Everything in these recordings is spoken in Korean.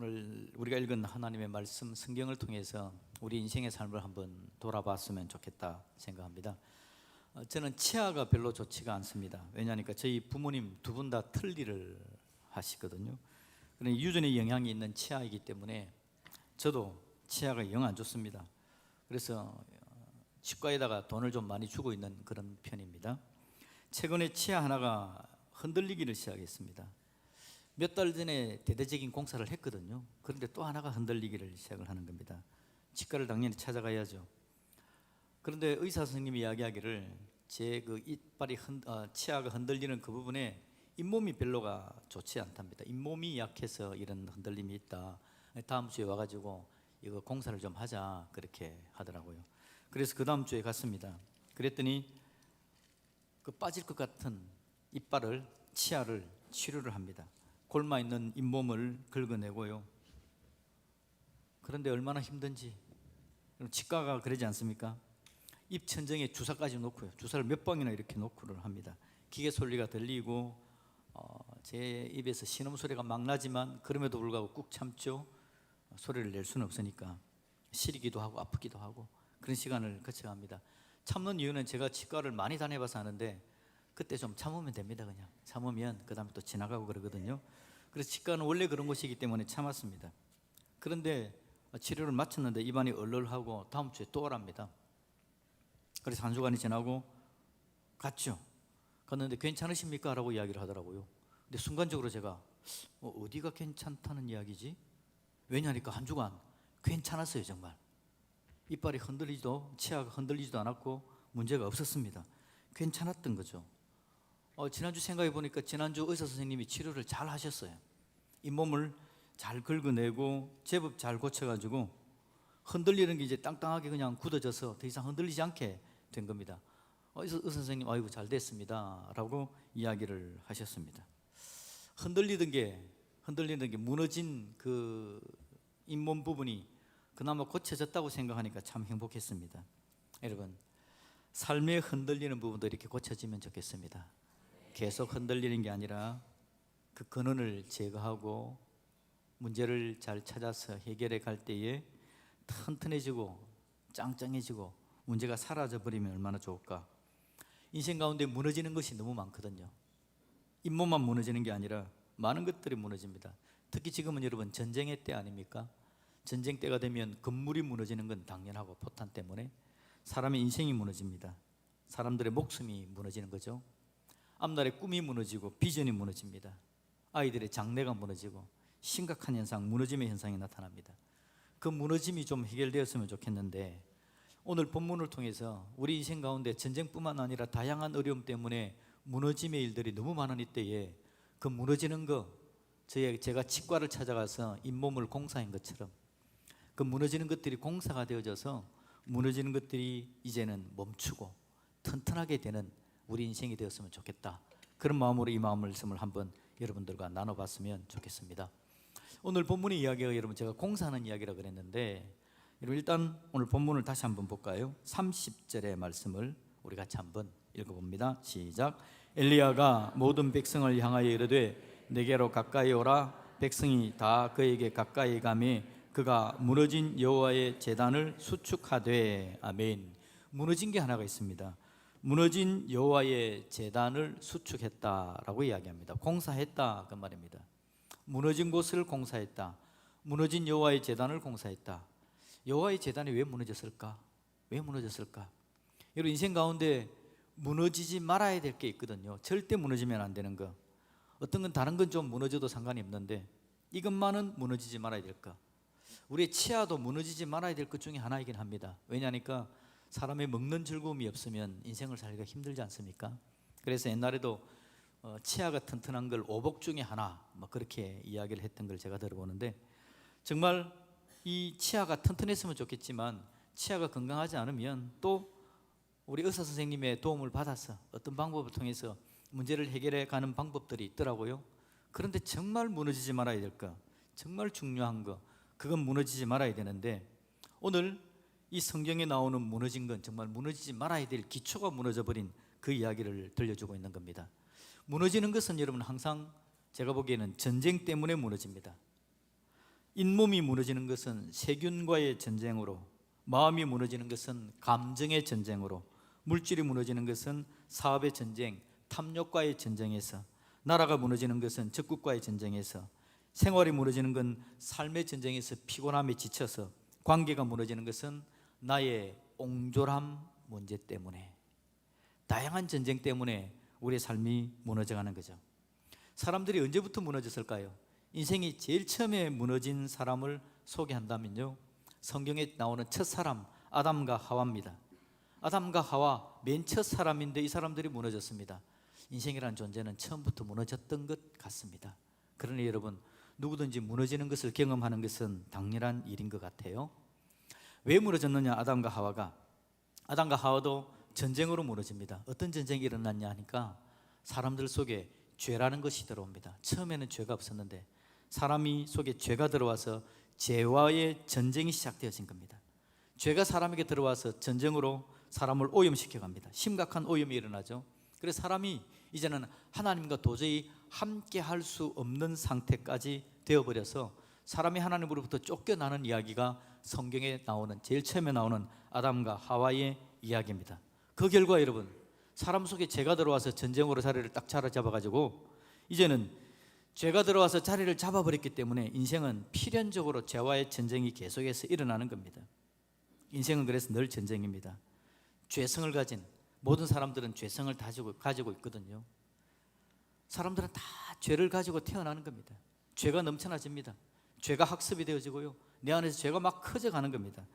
오늘 우리가 읽은 하나님의 말씀 성경을 통해서 우리 인생의 삶을 한번 돌아봤으면 좋겠다 생각합니다. 저는 치아가 별로 좋지가 않습니다. 왜냐하니까 저희 부모님 두 분 다 틀니를 하시거든요. 그런 유전의 영향이 있는 치아이기 때문에 저도 치아가 영 안 좋습니다. 그래서 치과에다가 돈을 좀 많이 주고 있는 그런 편입니다. 최근에 치아 하나가 흔들리기를 시작했습니다. 몇 달 전에 대대적인 공사를 했거든요. 그런데 또 하나가 흔들리기를 시작을 하는 겁니다. 치과를 당연히 찾아가야죠. 그런데 의사 선생님이 이야기하기를 제 그 이빨이 치아가 흔들리는 그 부분에 잇몸이 별로가 좋지 않답니다. 잇몸이 약해서 이런 흔들림이 있다. 다음 주에 와가지고 이거 공사를 좀 하자 그렇게 하더라고요. 그래서 그 다음 주에 갔습니다. 그랬더니 그 빠질 것 같은 이빨을 치아를 치료를 합니다. 골마 있는 잇몸을 긁어내고요. 그런데 얼마나 힘든지. 치과가 그러지 않습니까? 입 천정에 주사까지 놓고요. 주사를 몇 방이나 이렇게 놓고를 합니다. 기계 소리가 들리고 제 입에서 신음 소리가 막 나지만 그럼에도 불구하고 꾹 참죠. 소리를 낼 수는 없으니까 시리기도 하고 아프기도 하고 그런 시간을 거쳐갑니다. 참는 이유는 제가 치과를 많이 다녀봐서 아는데 그때 좀 참으면 됩니다. 그냥 참으면 그 다음에 또 지나가고 그러거든요. 그래서 치과는 원래 그런 곳이기 때문에 참았습니다. 그런데 치료를 마쳤는데 입안이 얼얼하고 다음 주에 또 오랍니다. 그래서 한 주간이 지나고 갔죠. 갔는데 괜찮으십니까? 라고 이야기를 하더라고요. 근데 순간적으로 제가 어디가 괜찮다는 이야기지? 왜냐니까 한 주간 괜찮았어요. 정말 이빨이 흔들리지도 치아가 흔들리지도 않았고 문제가 없었습니다. 괜찮았던 거죠. 지난주 생각해 보니까 지난주 의사 선생님이 치료를 잘 하셨어요. 잇몸을 잘 긁어내고 제법 잘 고쳐가지고 흔들리는 게 이제 땅땅하게 그냥 굳어져서 더 이상 흔들리지 않게 된 겁니다. 의사 선생님 아이고 잘 됐습니다 라고 이야기를 하셨습니다. 흔들리는 게 무너진 그 잇몸 부분이 그나마 고쳐졌다고 생각하니까 참 행복했습니다. 여러분, 삶에 흔들리는 부분도 이렇게 고쳐지면 좋겠습니다. 계속 흔들리는 게 아니라 그 근원을 제거하고 문제를 잘 찾아서 해결해 갈 때에 튼튼해지고 짱짱해지고 문제가 사라져버리면 얼마나 좋을까. 인생 가운데 무너지는 것이 너무 많거든요. 잇몸만 무너지는 게 아니라 많은 것들이 무너집니다. 특히 지금은 여러분 전쟁의 때 아닙니까? 전쟁 때가 되면 건물이 무너지는 건 당연하고 포탄 때문에 사람의 인생이 무너집니다. 사람들의 목숨이 무너지는 거죠. 앞날의 꿈이 무너지고 비전이 무너집니다. 아이들의 장래가 무너지고 심각한 현상, 무너짐의 현상이 나타납니다. 그 무너짐이 좀 해결되었으면 좋겠는데 오늘 본문을 통해서 우리 인생 가운데 전쟁뿐만 아니라 다양한 어려움 때문에 무너짐의 일들이 너무 많은 이때에 그 무너지는 거 제가 치과를 찾아가서 잇몸을 공사한 것처럼 그 무너지는 것들이 공사가 되어져서 무너지는 것들이 이제는 멈추고 튼튼하게 되는 우리 인생이 되었으면 좋겠다. 그런 마음으로 이 말씀을 한번 여러분들과 나눠봤으면 좋겠습니다. 오늘 본문의 이야기가 여러분 제가 공사하는 이야기라 그랬는데 여러분 일단 오늘 본문을 다시 한번 볼까요? 30절의 말씀을 우리 같이 한번 읽어봅니다. 시작. 엘리야가 모든 백성을 향하여 이르되 내게로 가까이 오라. 백성이 다 그에게 가까이 가매 그가 무너진 여호와의 제단을 수축하되. 아멘. 무너진 게 하나가 있습니다. 무너진 여호와의 제단을 수축했다라고 이야기합니다. 공사했다 그 말입니다. 무너진 곳을 공사했다. 무너진 여호와의 제단을 공사했다. 여호와의 제단이 왜 무너졌을까? 왜 무너졌을까? 여러분 인생 가운데 무너지지 말아야 될 게 있거든요. 절대 무너지면 안 되는 거. 어떤 건 다른 건 좀 무너져도 상관이 없는데 이것만은 무너지지 말아야 될 거. 우리의 치아도 무너지지 말아야 될 것 중에 하나이긴 합니다. 왜냐하니까 사람의 먹는 즐거움이 없으면 인생을 살기가 힘들지 않습니까? 그래서 옛날에도 치아가 튼튼한 걸 오복 중에 하나 그렇게 이야기를 했던 걸 제가 들어보는데 정말 이 치아가 튼튼했으면 좋겠지만 치아가 건강하지 않으면 또 우리 의사 선생님의 도움을 받아서 어떤 방법을 통해서 문제를 해결해 가는 방법들이 있더라고요. 그런데 정말 무너지지 말아야 될 거, 정말 중요한 거, 그건 무너지지 말아야 되는데 오늘 이 성경에 나오는 무너진 건 정말 무너지지 말아야 될 기초가 무너져버린 그 이야기를 들려주고 있는 겁니다. 무너지는 것은 여러분 항상 제가 보기에는 전쟁 때문에 무너집니다. 잇몸이 무너지는 것은 세균과의 전쟁으로, 마음이 무너지는 것은 감정의 전쟁으로, 물질이 무너지는 것은 사업의 전쟁, 탐욕과의 전쟁에서, 나라가 무너지는 것은 적국과의 전쟁에서, 생활이 무너지는 건 삶의 전쟁에서 피곤함에 지쳐서, 관계가 무너지는 것은 나의 옹졸함 문제 때문에, 다양한 전쟁 때문에 우리의 삶이 무너져가는 거죠. 사람들이 언제부터 무너졌을까요? 인생이 제일 처음에 무너진 사람을 소개한다면요, 성경에 나오는 첫 사람 아담과 하와입니다. 아담과 하와 맨 첫 사람인데 이 사람들이 무너졌습니다. 인생이라는 존재는 처음부터 무너졌던 것 같습니다. 그러니 여러분, 누구든지 무너지는 것을 경험하는 것은 당연한 일인 것 같아요. 왜 무너졌느냐? 아담과 하와가, 아담과 하와도 전쟁으로 무너집니다. 어떤 전쟁이 일어났냐 하니까 사람들 속에 죄라는 것이 들어옵니다. 처음에는 죄가 없었는데 사람이 속에 죄가 들어와서 죄와의 전쟁이 시작되어진 겁니다. 죄가 사람에게 들어와서 전쟁으로 사람을 오염시켜 갑니다. 심각한 오염이 일어나죠. 그래서 사람이 이제는 하나님과 도저히 함께 할 수 없는 상태까지 되어버려서 사람이 하나님으로부터 쫓겨나는 이야기가 성경에 나오는, 제일 처음에 나오는 아담과 하와의 이야기입니다. 그 결과 여러분, 사람 속에 죄가 들어와서 전쟁으로 자리를 딱 잡아가지고 이제는 죄가 들어와서 자리를 잡아버렸기 때문에 인생은 필연적으로 죄와의 전쟁이 계속해서 일어나는 겁니다. 인생은 그래서 늘 전쟁입니다. 죄성을 가진 모든 사람들은 죄성을 가지고 있거든요. 사람들은 다 죄를 가지고 태어나는 겁니다. 죄가 넘쳐나집니다. 죄가 학습이 되어지고요, 내 안에서 죄가 막 커져가는 겁니다.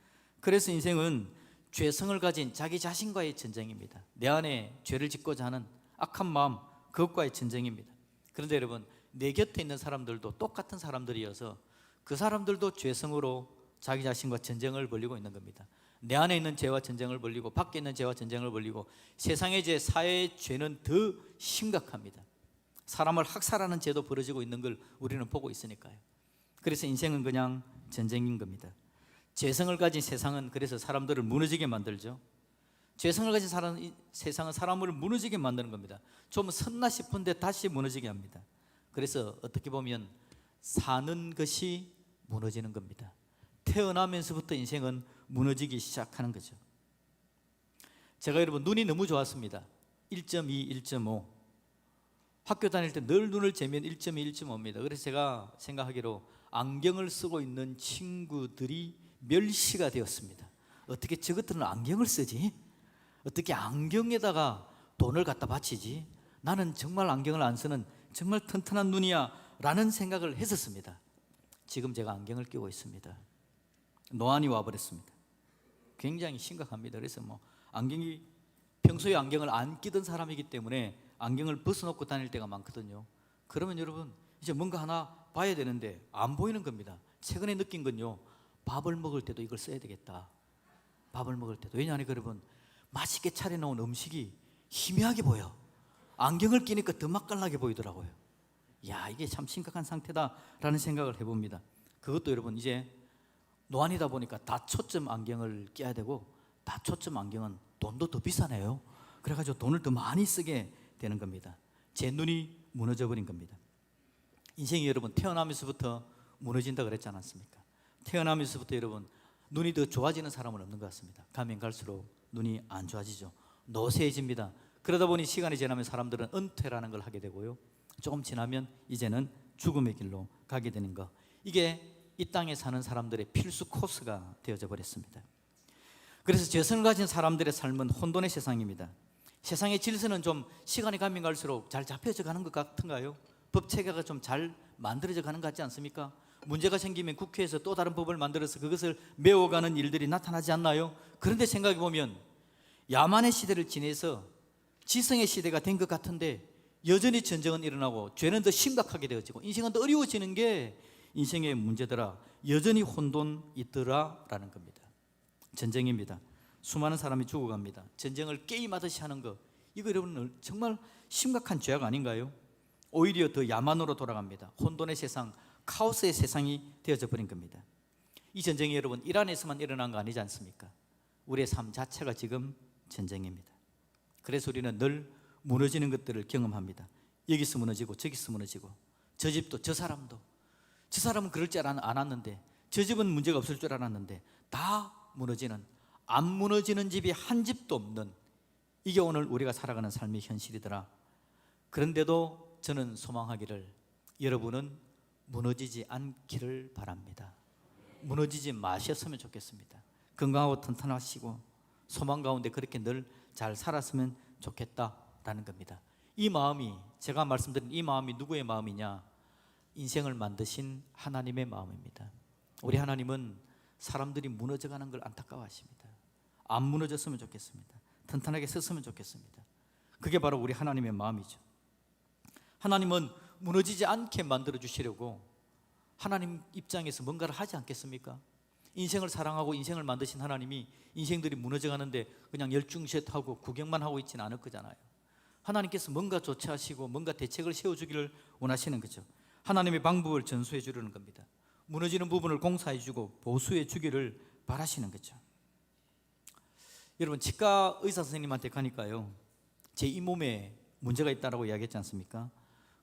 그래서 인생은 죄성을 가진 자기 자신과의 전쟁입니다. 내 안에 죄를 짓고자 하는 악한 마음, 그것과의 전쟁입니다. 그런데 여러분, 내 곁에 있는 사람들도 똑같은 사람들이어서 그 사람들도 죄성으로 자기 자신과 전쟁을 벌이고 있는 겁니다. 내 안에 있는 죄와 전쟁을 벌이고 밖에 있는 죄와 전쟁을 벌이고, 세상의 죄, 사회의 죄는 더 심각합니다. 사람을 학살하는 죄도 벌어지고 있는 걸 우리는 보고 있으니까요. 그래서 인생은 그냥 전쟁인 겁니다. 죄성을 가진 세상은 그래서 사람들을 무너지게 만들죠. 죄성을 가진 세상은 사람을 무너지게 만드는 겁니다. 좀 섰나 싶은데 다시 무너지게 합니다. 그래서 어떻게 보면 사는 것이 무너지는 겁니다. 태어나면서부터 인생은 무너지기 시작하는 거죠. 제가 여러분 눈이 너무 좋았습니다. 1.2, 1.5. 학교 다닐 때 늘 눈을 재면 1.2, 1.5입니다. 그래서 제가 생각하기로 안경을 쓰고 있는 친구들이 멸시가 되었습니다. 어떻게 저것들은 안경을 쓰지? 어떻게 안경에다가 돈을 갖다 바치지? 나는 정말 안경을 안 쓰는 정말 튼튼한 눈이야 라는 생각을 했었습니다. 지금 제가 안경을 끼고 있습니다. 노안이 와버렸습니다. 굉장히 심각합니다. 그래서 안경이, 평소에 안경을 안 끼던 사람이기 때문에 안경을 벗어놓고 다닐 때가 많거든요. 그러면 여러분, 이제 뭔가 하나 봐야 되는데 안 보이는 겁니다. 최근에 느낀 건요, 밥을 먹을 때도 이걸 써야 되겠다. 밥을 먹을 때도. 왜냐하면 여러분, 맛있게 차려놓은 음식이 희미하게 보여. 안경을 끼니까 더 맛깔나게 보이더라고요. 야, 이게 참 심각한 상태다라는 생각을 해봅니다. 그것도 여러분 이제 노안이다 보니까 다초점 안경을 껴야 되고, 다초점 안경은 돈도 더 비싸네요. 그래가지고 돈을 더 많이 쓰게 되는 겁니다. 제 눈이 무너져 버린 겁니다. 인생이 여러분 태어나면서부터 무너진다 그랬지 않았습니까? 태어나면서부터 여러분 눈이 더 좋아지는 사람은 없는 것 같습니다. 가면 갈수록 눈이 안 좋아지죠. 노쇠해집니다. 그러다 보니 시간이 지나면 사람들은 은퇴라는 걸 하게 되고요, 조금 지나면 이제는 죽음의 길로 가게 되는 것, 이게 이 땅에 사는 사람들의 필수 코스가 되어져 버렸습니다. 그래서 죄성을 가진 사람들의 삶은 혼돈의 세상입니다. 세상의 질서는 좀 시간이 가면 갈수록 잘 잡혀져 가는 것 같은가요? 법 체계가 좀 잘 만들어져 가는 것 같지 않습니까? 문제가 생기면 국회에서 또 다른 법을 만들어서 그것을 메워가는 일들이 나타나지 않나요? 그런데 생각해 보면 야만의 시대를 지내서 지성의 시대가 된 것 같은데 여전히 전쟁은 일어나고 죄는 더 심각하게 되어지고 인생은 더 어려워지는 게 인생의 문제더라, 여전히 혼돈 있더라 라는 겁니다. 전쟁입니다. 수많은 사람이 죽어갑니다. 전쟁을 게임하듯이 하는 거, 이거 여러분 정말 심각한 죄악 아닌가요? 오히려 더 야만으로 돌아갑니다. 혼돈의 세상, 카오스의 세상이 되어져 버린 겁니다. 이 전쟁이 여러분 이란에서만 일어난 거 아니지 않습니까? 우리의 삶 자체가 지금 전쟁입니다. 그래서 우리는 늘 무너지는 것들을 경험합니다. 여기서 무너지고 저기서 무너지고, 저 집도 저 사람도, 저 사람은 그럴 줄 알았는데, 저 집은 문제가 없을 줄 알았는데 다 무너지는, 안 무너지는 집이 한 집도 없는, 이게 오늘 우리가 살아가는 삶의 현실이더라. 그런데도 저는 소망하기를, 여러분은 무너지지 않기를 바랍니다. 무너지지 마셨으면 좋겠습니다. 건강하고 튼튼하시고 소망 가운데 그렇게 늘 잘 살았으면 좋겠다라는 겁니다. 이 마음이, 제가 말씀드린 이 마음이 누구의 마음이냐? 인생을 만드신 하나님의 마음입니다. 우리 하나님은 사람들이 무너져가는 걸 안타까워하십니다. 안 무너졌으면 좋겠습니다. 튼튼하게 섰으면 좋겠습니다. 그게 바로 우리 하나님의 마음이죠. 하나님은 무너지지 않게 만들어 주시려고 하나님 입장에서 뭔가를 하지 않겠습니까? 인생을 사랑하고 인생을 만드신 하나님이 인생들이 무너져가는데 그냥 열중시하고 구경만 하고 있지는 않을 거잖아요. 하나님께서 뭔가 조치하시고 뭔가 대책을 세워주기를 원하시는 거죠. 하나님의 방법을 전수해 주려는 겁니다. 무너지는 부분을 공사해 주고 보수해 주기를 바라시는 거죠. 여러분, 치과 의사 선생님한테 가니까요, 제 잇몸에 문제가 있다고 이야기했지 않습니까?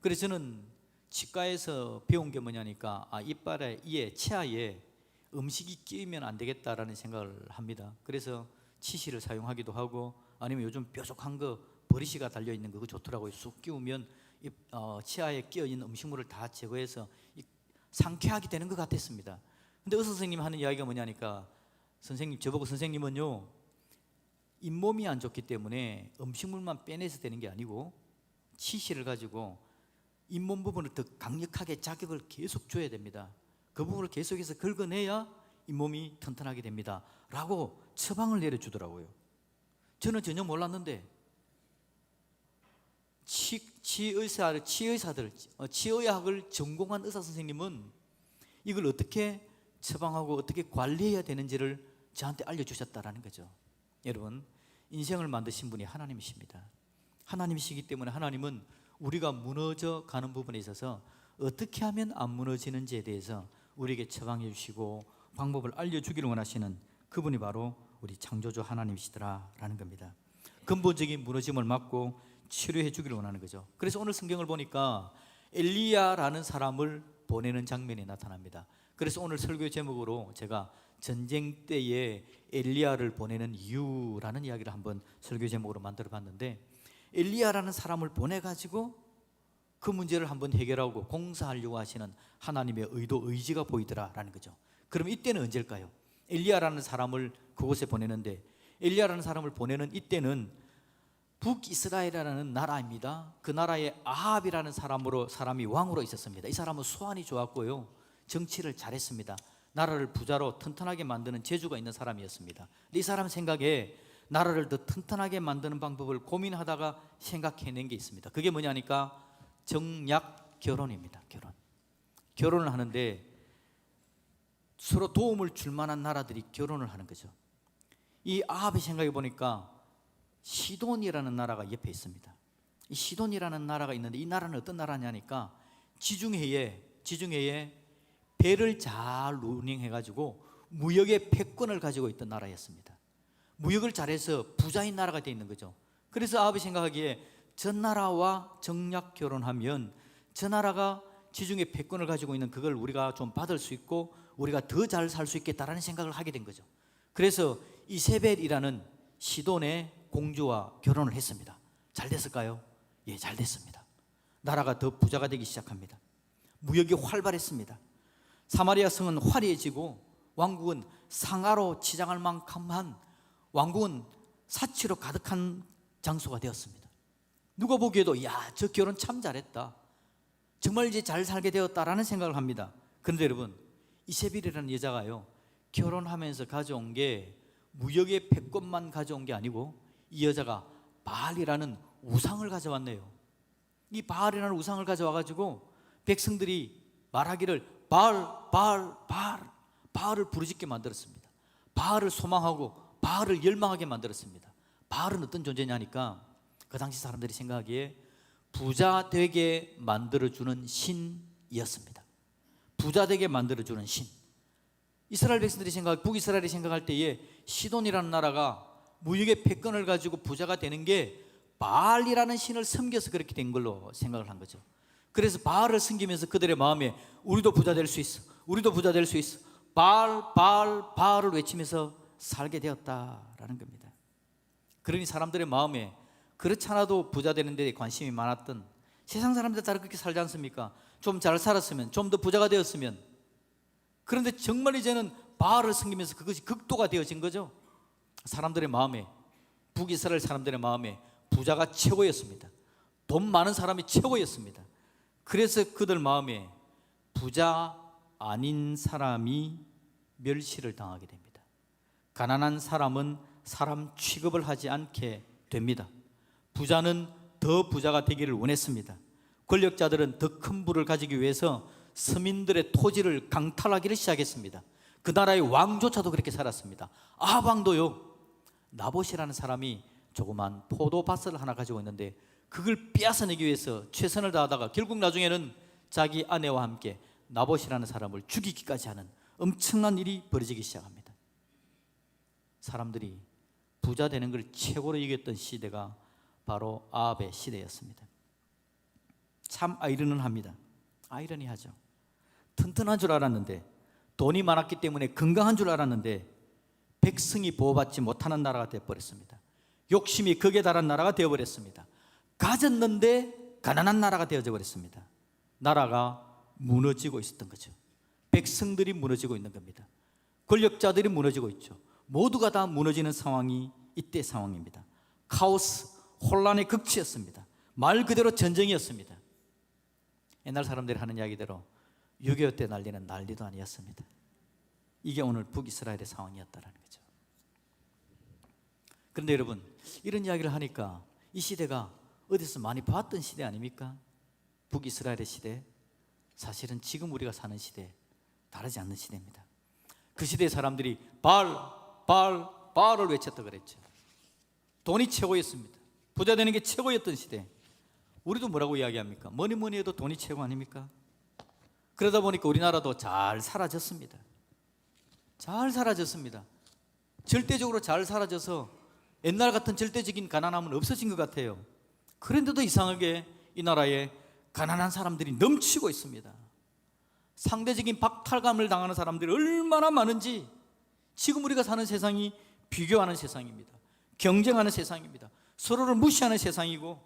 그래서 저는 치과에서 배운 게 뭐냐니까, 이빨에, 이에, 치아에 음식이 끼면 안 되겠다라는 생각을 합니다. 그래서 치실을 사용하기도 하고, 아니면 요즘 뾰족한 거, 버리시가 달려있는 거, 그거 좋더라고요. 쑥 끼우면 치아에 끼어있는 음식물을 다 제거해서 상쾌하게 되는 것 같았습니다. 근데 의사 선생님이 하는 이야기가 뭐냐니까, 저보고 선생님은요, 잇몸이 안 좋기 때문에 음식물만 빼내서 되는 게 아니고 치실을 가지고 잇몸 부분을 더 강력하게 자극을 계속 줘야 됩니다. 그 부분을 계속해서 긁어내야 잇몸이 튼튼하게 됩니다 라고 처방을 내려주더라고요. 저는 전혀 몰랐는데 치의학을 전공한 의사 선생님은 이걸 어떻게 처방하고 어떻게 관리해야 되는지를 저한테 알려주셨다라는 거죠. 여러분, 인생을 만드신 분이 하나님이십니다. 하나님이시기 때문에 하나님은 우리가 무너져 가는 부분에 있어서 어떻게 하면 안 무너지는지에 대해서 우리에게 처방해 주시고 방법을 알려주기를 원하시는 그분이 바로 우리 창조주 하나님이시더라라는 겁니다. 근본적인 무너짐을 막고 치료해 주기를 원하는 거죠. 그래서 오늘 성경을 보니까 엘리야라는 사람을 보내는 장면이 나타납니다. 그래서 오늘 설교 제목으로 제가 전쟁 때에 엘리야를 보내는 이유라는 이야기를 한번 설교 제목으로 만들어 봤는데, 엘리야라는 사람을 보내가지고 그 문제를 한번 해결하고 공사하려고 하시는 하나님의 의지가 보이더라라는 거죠. 그럼 이때는 언제일까요? 엘리야라는 사람을 그곳에 보내는데, 엘리야라는 사람을 보내는 이때는 북이스라엘이라는 나라입니다. 그 나라에 아합이라는 사람이 왕으로 있었습니다. 이 사람은 수완이 좋았고요, 정치를 잘했습니다. 나라를 부자로 튼튼하게 만드는 재주가 있는 사람이었습니다. 이 사람 생각에 나라를 더 튼튼하게 만드는 방법을 고민하다가 생각해낸 게 있습니다. 그게 뭐냐니까 정약 결혼입니다. 결혼을 하는데 서로 도움을 줄 만한 나라들이 결혼을 하는 거죠. 이 아합의 생각해 보니까 시돈이라는 나라가 옆에 있습니다. 이 시돈이라는 나라가 있는데, 이 나라는 어떤 나라냐니까 지중해에 배를 잘 운행해가지고 무역의 패권을 가지고 있던 나라였습니다. 무역을 잘해서 부자인 나라가 되어 있는 거죠. 그래서 아합이 생각하기에 저 나라와 정략 결혼하면 저 나라가 지중해 패권을 가지고 있는 그걸 우리가 좀 받을 수 있고 우리가 더 잘 살 수 있겠다라는 생각을 하게 된 거죠. 그래서 이세벨이라는 시돈의 공주와 결혼을 했습니다. 잘 됐을까요? 예, 잘 됐습니다. 나라가 더 부자가 되기 시작합니다. 무역이 활발했습니다. 사마리아 성은 화려해지고 왕국은 상아로 치장할 만큼한, 왕국은 사치로 가득한 장소가 되었습니다. 누가 보기에도 저 결혼 참 잘했다, 정말 이제 잘 살게 되었다라는 생각을 합니다. 그런데 여러분, 이세벨이라는 여자가요, 결혼하면서 가져온 게 무역의 패권만 가져온 게 아니고 이 여자가 바알이라는 우상을 가져왔네요. 이 바알이라는 우상을 가져와가지고 백성들이 말하기를 바알을 부르짖게 만들었습니다. 바알을 소망하고 바알을 열망하게 만들었습니다. 바알은 어떤 존재냐니까 그 당시 사람들이 생각하기에 부자 되게 만들어주는 신이었습니다. 부자 되게 만들어주는 신. 이스라엘 백성들이 북이스라엘이 생각할 때에 시돈이라는 나라가 무역의 패권을 가지고 부자가 되는 게 바알이라는 신을 섬겨서 그렇게 된 걸로 생각을 한 거죠. 그래서 바알을 섬기면서 그들의 마음에 우리도 부자 될 수 있어, 우리도 부자 될 수 있어, 바알, 바알, 바알을 외치면서 살게 되었다라는 겁니다. 그러니 사람들의 마음에 그렇지 않아도 부자 되는 데 관심이 많았던, 세상 사람들 다 그렇게 살지 않습니까? 좀 잘 살았으면, 좀 더 부자가 되었으면. 그런데 정말 이제는 바알을 섬기면서 그것이 극도가 되어진 거죠. 사람들의 마음에, 북이스라엘 사람들의 마음에 부자가 최고였습니다. 돈 많은 사람이 최고였습니다. 그래서 그들 마음에 부자 아닌 사람이 멸시를 당하게 됩니다. 가난한 사람은 사람 취급을 하지 않게 됩니다. 부자는 더 부자가 되기를 원했습니다. 권력자들은 더 큰 부를 가지기 위해서 서민들의 토지를 강탈하기를 시작했습니다. 그 나라의 왕조차도 그렇게 살았습니다. 아합 왕도요, 나봇이라는 사람이 조그만 포도밭을 하나 가지고 있는데 그걸 빼앗아내기 위해서 최선을 다하다가 결국 나중에는 자기 아내와 함께 나봇이라는 사람을 죽이기까지 하는 엄청난 일이 벌어지기 시작합니다. 사람들이 부자 되는 걸 최고로 여겼던 시대가 바로 아합의 시대였습니다. 참 아이러니합니다. 아이러니하죠. 튼튼한 줄 알았는데, 돈이 많았기 때문에 건강한 줄 알았는데 백성이 보호받지 못하는 나라가 되어버렸습니다. 욕심이 극에 달한 나라가 되어버렸습니다. 가졌는데 가난한 나라가 되어져 버렸습니다. 나라가 무너지고 있었던 거죠. 백성들이 무너지고 있는 겁니다. 권력자들이 무너지고 있죠. 모두가 다 무너지는 상황이 이때 상황입니다. 카오스, 혼란의 극치였습니다. 말 그대로 전쟁이었습니다. 옛날 사람들이 하는 이야기대로 6.25 때 난리는 난리도 아니었습니다. 이게 오늘 북이스라엘의 상황이었다는 거죠. 그런데 여러분, 이런 이야기를 하니까 이 시대가 어디서 많이 봤던 시대 아닙니까? 북이스라엘의 시대, 사실은 지금 우리가 사는 시대 다르지 않는 시대입니다. 그 시대의 사람들이 바알, 바알, 바알을 외쳤다 그랬죠. 돈이 최고였습니다. 부자 되는 게 최고였던 시대. 우리도 뭐라고 이야기합니까? 뭐니 해도 돈이 최고 아닙니까? 그러다 보니까 우리나라도 잘 사라졌습니다. 잘 사라졌습니다. 절대적으로 잘 사라져서 옛날 같은 절대적인 가난함은 없어진 것 같아요. 그런데도 이상하게 이 나라에 가난한 사람들이 넘치고 있습니다. 상대적인 박탈감을 당하는 사람들이 얼마나 많은지, 지금 우리가 사는 세상이 비교하는 세상입니다. 경쟁하는 세상입니다. 서로를 무시하는 세상이고,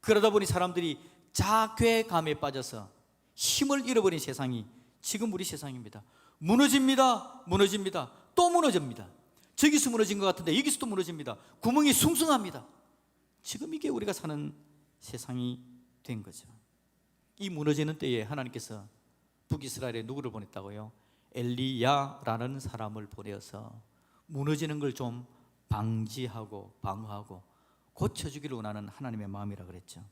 그러다 보니 사람들이 자괴감에 빠져서 힘을 잃어버린 세상이 지금 우리 세상입니다. 무너집니다. 무너집니다. 또 무너집니다. 저기서 무너진 것 같은데 여기서 또 무너집니다. 구멍이 숭숭합니다. 지금 이게 우리가 사는 세상이 된 거죠. 이 무너지는 때에 하나님께서 북이스라엘에 누구를 보냈다고요? 엘리야라는 사람을 보내어서 무너지는 걸 좀 방지하고 방어하고 고쳐주기를 원하는 하나님의 마음이라 그랬죠.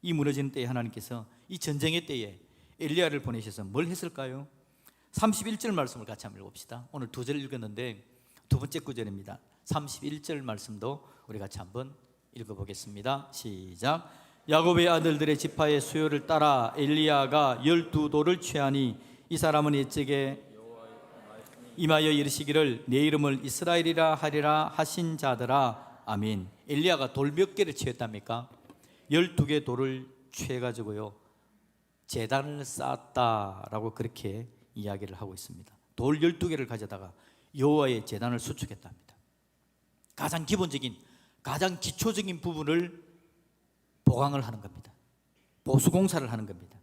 이 무너지는 때에 하나님께서 이 전쟁의 때에 엘리야를 보내셔서 뭘 했을까요? 31절 말씀을 같이 한번 읽어봅시다. 오늘 2절 읽었는데 두 번째 구절입니다. 31절 말씀도 우리 같이 한번 읽어보겠습니다. 시작. 야곱의 아들들의 지파의 수요를 따라 엘리야가 12돌을 취하니 이 사람은 이쪽에 임하여 이르시기를 내 이름을 이스라엘이라 하리라 하신 자들아 아멘. 엘리야가 돌 몇 개를 취했답니까? 12개 돌을 취해가지고요 제단을 쌓았다라고 그렇게 이야기를 하고 있습니다. 돌 12개를 가져다가 여호와의 제단을 수축했답니다. 가장 기본적인, 가장 기초적인 부분을 보강을 하는 겁니다. 보수공사를 하는 겁니다.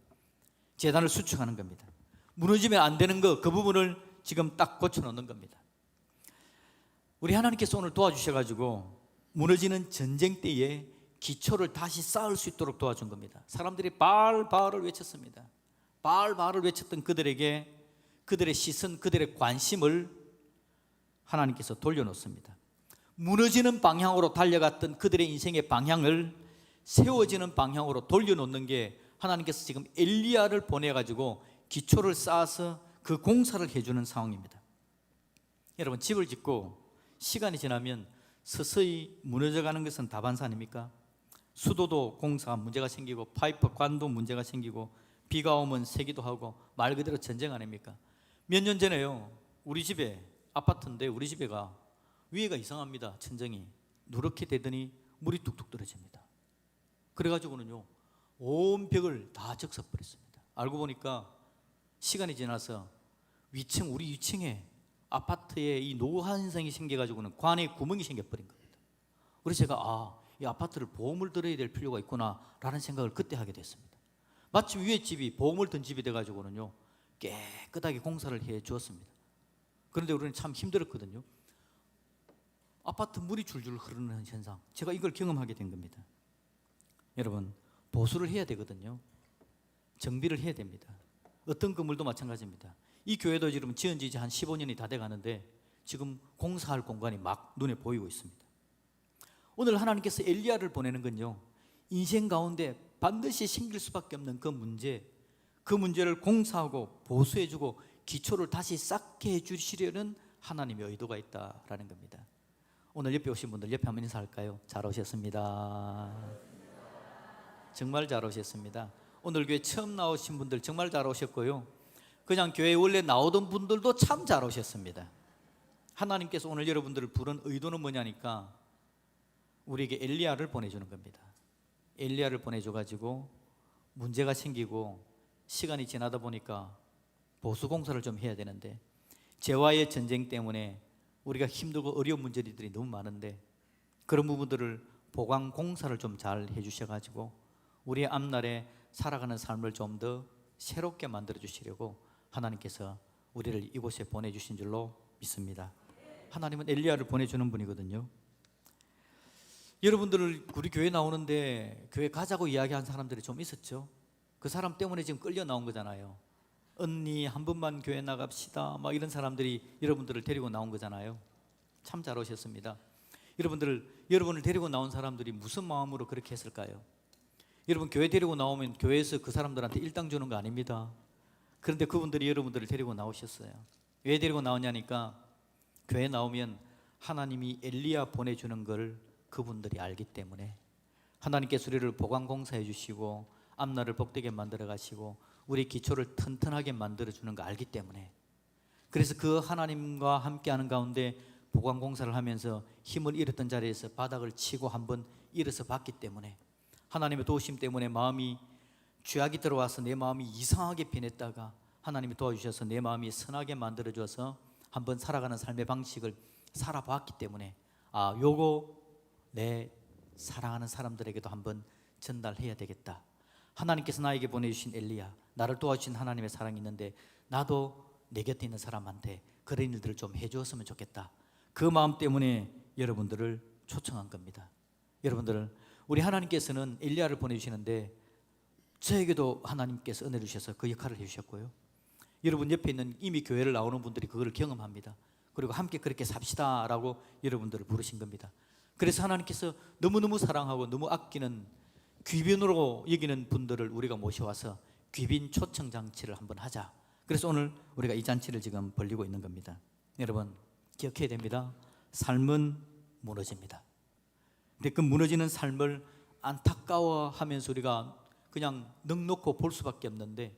제단을 수축하는 겁니다. 무너지면 안 되는 거, 그 부분을 지금 딱 고쳐놓는 겁니다. 우리 하나님께서 오늘 도와주셔가지고 무너지는 전쟁 때에 기초를 다시 쌓을 수 있도록 도와준 겁니다. 사람들이 바알, 바알을 외쳤습니다. 바알, 바알을 외쳤던 그들에게 그들의 시선, 그들의 관심을 하나님께서 돌려놓습니다. 무너지는 방향으로 달려갔던 그들의 인생의 방향을 세워지는 방향으로 돌려놓는 게 하나님께서 지금 엘리야를 보내가지고 기초를 쌓아서 그 공사를 해주는 상황입니다. 여러분, 집을 짓고 시간이 지나면 서서히 무너져가는 것은 다반사 아닙니까? 수도도 공사가 문제가 생기고 파이프 관도 문제가 생기고 비가 오면 새기도 하고 말 그대로 전쟁 아닙니까? 몇 년 전에요, 우리 집에 아파트인데 우리 집에가 위에가 이상합니다. 천정이 누렇게 되더니 물이 뚝뚝 떨어집니다. 그래가지고는요 온 벽을 다 적셔버렸습니다. 알고 보니까 시간이 지나서 우리 위층에 아파트에 이 노화 현상이 생겨가지고는 관에 구멍이 생겨버린 겁니다. 그래서 제가 이 아파트를 보험을 들어야 될 필요가 있구나라는 생각을 그때 하게 됐습니다. 마침 위에 집이 보험을 든 집이 돼가지고는요 깨끗하게 공사를 해 주었습니다. 그런데 우리는 참 힘들었거든요. 아파트 물이 줄줄 흐르는 현상, 제가 이걸 경험하게 된 겁니다. 여러분, 보수를 해야 되거든요. 정비를 해야 됩니다. 어떤 건물도 마찬가지입니다. 이 교회도 지금 지은 지 이제 한 15년이 다 돼가는데 지금 공사할 공간이 막 눈에 보이고 있습니다. 오늘 하나님께서 엘리야를 보내는 건요, 인생 가운데 반드시 생길 수밖에 없는 그 문제를 공사하고 보수해주고 기초를 다시 쌓게 해주시려는 하나님의 의도가 있다라는 겁니다. 오늘 옆에 오신 분들 옆에 한번 인사할까요? 잘 오셨습니다. 정말 잘 오셨습니다. 오늘 교회 처음 나오신 분들 정말 잘 오셨고요, 그냥 교회에 원래 나오던 분들도 참 잘 오셨습니다. 하나님께서 오늘 여러분들을 부른 의도는 뭐냐니까 우리에게 엘리야를 보내주는 겁니다. 엘리야를 보내줘가지고 문제가 생기고 시간이 지나다 보니까 보수공사를 좀 해야 되는데 재와의 전쟁 때문에 우리가 힘들고 어려운 문제들이 너무 많은데 그런 부분들을 보강공사를 좀 잘 해주셔가지고 우리의 앞날에 살아가는 삶을 좀 더 새롭게 만들어 주시려고 하나님께서 우리를 이곳에 보내주신 줄로 믿습니다. 하나님은 엘리야를 보내주는 분이거든요. 여러분들을 우리 교회 나오는데 교회 가자고 이야기한 사람들이 좀 있었죠. 그 사람 때문에 지금 끌려 나온 거잖아요. 언니 한 번만 교회 나갑시다 막 이런 사람들이 여러분들을 데리고 나온 거잖아요. 참 잘 오셨습니다. 여러분을 데리고 나온 사람들이 무슨 마음으로 그렇게 했을까요? 여러분, 교회 데리고 나오면 교회에서 그 사람들한테 일당 주는 거 아닙니다. 그런데 그분들이 여러분들을 데리고 나오셨어요. 왜 데리고 나오냐니까 교회 나오면 하나님이 엘리야 보내주는 걸 그분들이 알기 때문에 하나님께서 우리를 보강공사해 주시고 앞날을 복되게 만들어 가시고 우리 기초를 튼튼하게 만들어 주는 거 알기 때문에, 그래서 그 하나님과 함께하는 가운데 보강공사를 하면서 힘을 잃었던 자리에서 바닥을 치고 한번 일어서 봤기 때문에 하나님의 도우심 때문에 마음이 죄악이 들어와서 내 마음이 이상하게 변했다가 하나님이 도와주셔서 내 마음이 선하게 만들어 줘서 한번 살아가는 삶의 방식을 살아봤기 때문에 요거 내 사랑하는 사람들에게도 한번 전달해야 되겠다. 하나님께서 나에게 보내주신 엘리야, 나를 도와주신 하나님의 사랑이 있는데 나도 내 곁에 있는 사람한테 그런 일들을 좀 해주었으면 좋겠다. 그 마음 때문에 여러분들을 초청한 겁니다. 여러분들, 우리 하나님께서는 엘리야를 보내주시는데 저에게도 하나님께서 은혜를 주셔서 그 역할을 해주셨고요, 여러분 옆에 있는 이미 교회를 나오는 분들이 그걸 경험합니다. 그리고 함께 그렇게 삽시다 라고 여러분들을 부르신 겁니다. 그래서 하나님께서 너무너무 사랑하고 너무 아끼는 귀빈으로 여기는 분들을 우리가 모셔와서 귀빈 초청 장치를 한번 하자. 그래서 오늘 우리가 이 잔치를 지금 벌리고 있는 겁니다. 여러분, 기억해야 됩니다. 삶은 무너집니다. 근데 그 무너지는 삶을 안타까워하면서 우리가 그냥 넋놓고 볼 수밖에 없는데,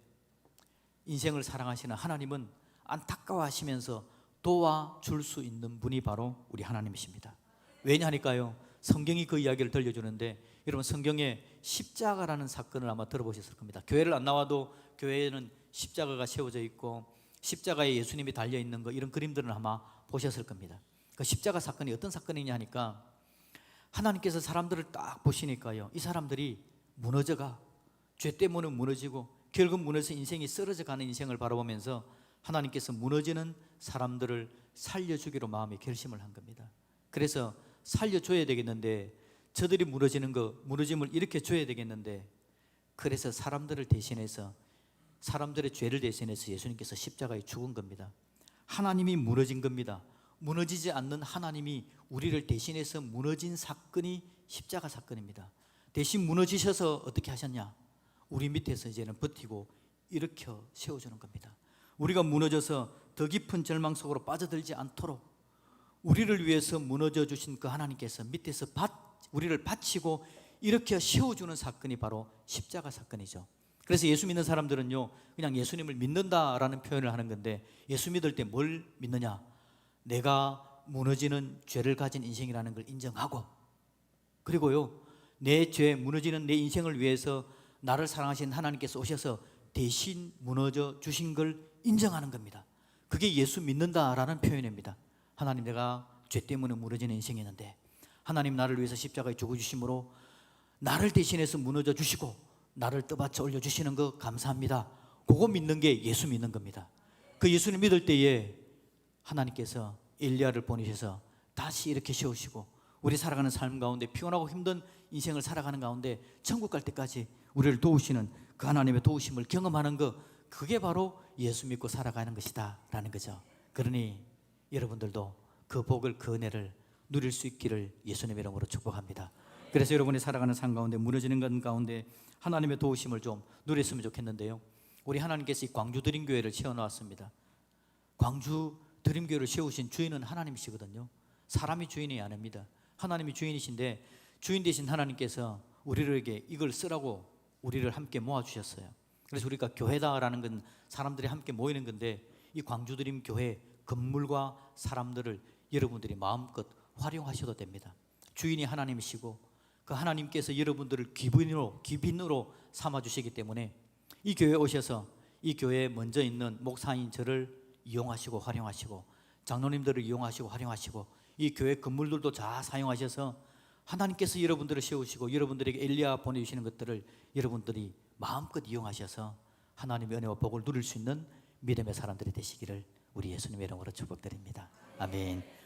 인생을 사랑하시는 하나님은 안타까워하시면서 도와줄 수 있는 분이 바로 우리 하나님이십니다. 왜냐하니까요, 성경이 그 이야기를 들려주는데, 여러분 성경에 십자가라는 사건을 아마 들어보셨을 겁니다. 교회를 안 나와도 교회에는 십자가가 세워져 있고 십자가에 예수님이 달려있는 거, 이런 그림들은 아마 보셨을 겁니다. 그 십자가 사건이 어떤 사건이냐 하니까 하나님께서 사람들을 딱 보시니까요, 이 사람들이 무너져가, 죄 때문에 무너지고 결국 무너져서 인생이 쓰러져 가는 인생을 바라보면서 하나님께서 무너지는 사람들을 살려주기로 마음에 결심을 한 겁니다. 그래서 살려줘야 되겠는데, 저들이 무너짐을 일으켜 줘야 되겠는데, 그래서 사람들을 대신해서, 사람들의 죄를 대신해서 예수님께서 십자가에 죽은 겁니다. 하나님이 무너진 겁니다. 무너지지 않는 하나님이 우리를 대신해서 무너진 사건이 십자가 사건입니다. 대신 무너지셔서 어떻게 하셨냐? 우리 밑에서 이제는 버티고 일으켜 세워주는 겁니다. 우리가 무너져서 더 깊은 절망 속으로 빠져들지 않도록 우리를 위해서 무너져 주신 그 하나님께서 밑에서 우리를 받치고 일으켜 세워주는 사건이 바로 십자가 사건이죠. 그래서 예수 믿는 사람들은요, 그냥 예수님을 믿는다라는 표현을 하는 건데, 예수 믿을 때 뭘 믿느냐? 내가 무너지는 죄를 가진 인생이라는 걸 인정하고, 그리고요, 내 죄, 무너지는 내 인생을 위해서 나를 사랑하신 하나님께서 오셔서 대신 무너져 주신 걸 인정하는 겁니다. 그게 예수 믿는다라는 표현입니다. 하나님, 내가 죄 때문에 무너지는 인생이었는데 하나님 나를 위해서 십자가에 죽어주심으로 나를 대신해서 무너져 주시고 나를 떠받쳐 올려주시는 거 감사합니다. 그거 믿는 게 예수 믿는 겁니다. 그 예수님 믿을 때에 하나님께서 엘리야를 보내셔서 다시 이렇게 세우시고 우리 살아가는 삶 가운데 피곤하고 힘든 인생을 살아가는 가운데 천국 갈 때까지 우리를 도우시는 그 하나님의 도우심을 경험하는 거, 그게 바로 예수 믿고 살아가는 것이다 라는 거죠. 그러니 여러분들도 그 복을, 그 은혜를 누릴 수 있기를 예수님의 이름으로 축복합니다. 그래서 여러분이 살아가는 삶 가운데 무너지는 것 가운데 하나님의 도우심을 좀 누렸으면 좋겠는데요, 우리 하나님께서 이 광주 드림교회를 세워놓았습니다. 광주 드림교회를 세우신 주인은 하나님이시거든요. 사람이 주인이 아닙니다. 하나님이 주인이신데 주인 되신 하나님께서 우리에게 이걸 쓰라고 우리를 함께 모아주셨어요. 그래서 우리가 교회다라는 건 사람들이 함께 모이는 건데, 이 광주 드림교회 건물과 사람들을 여러분들이 마음껏 활용하셔도 됩니다. 주인이 하나님이시고 그 하나님께서 여러분들을 귀빈으로 삼아주시기 때문에 이 교회에 오셔서 이 교회에 먼저 있는 목사인 저를 이용하시고 활용하시고 장로님들을 이용하시고 활용하시고 이 교회 건물들도 다 사용하셔서 하나님께서 여러분들을 세우시고 여러분들에게 엘리야 보내주시는 것들을 여러분들이 마음껏 이용하셔서 하나님의 은혜와 복을 누릴 수 있는 믿음의 사람들이 되시기를 우리 예수님의 이름으로 축복드립니다. 아멘.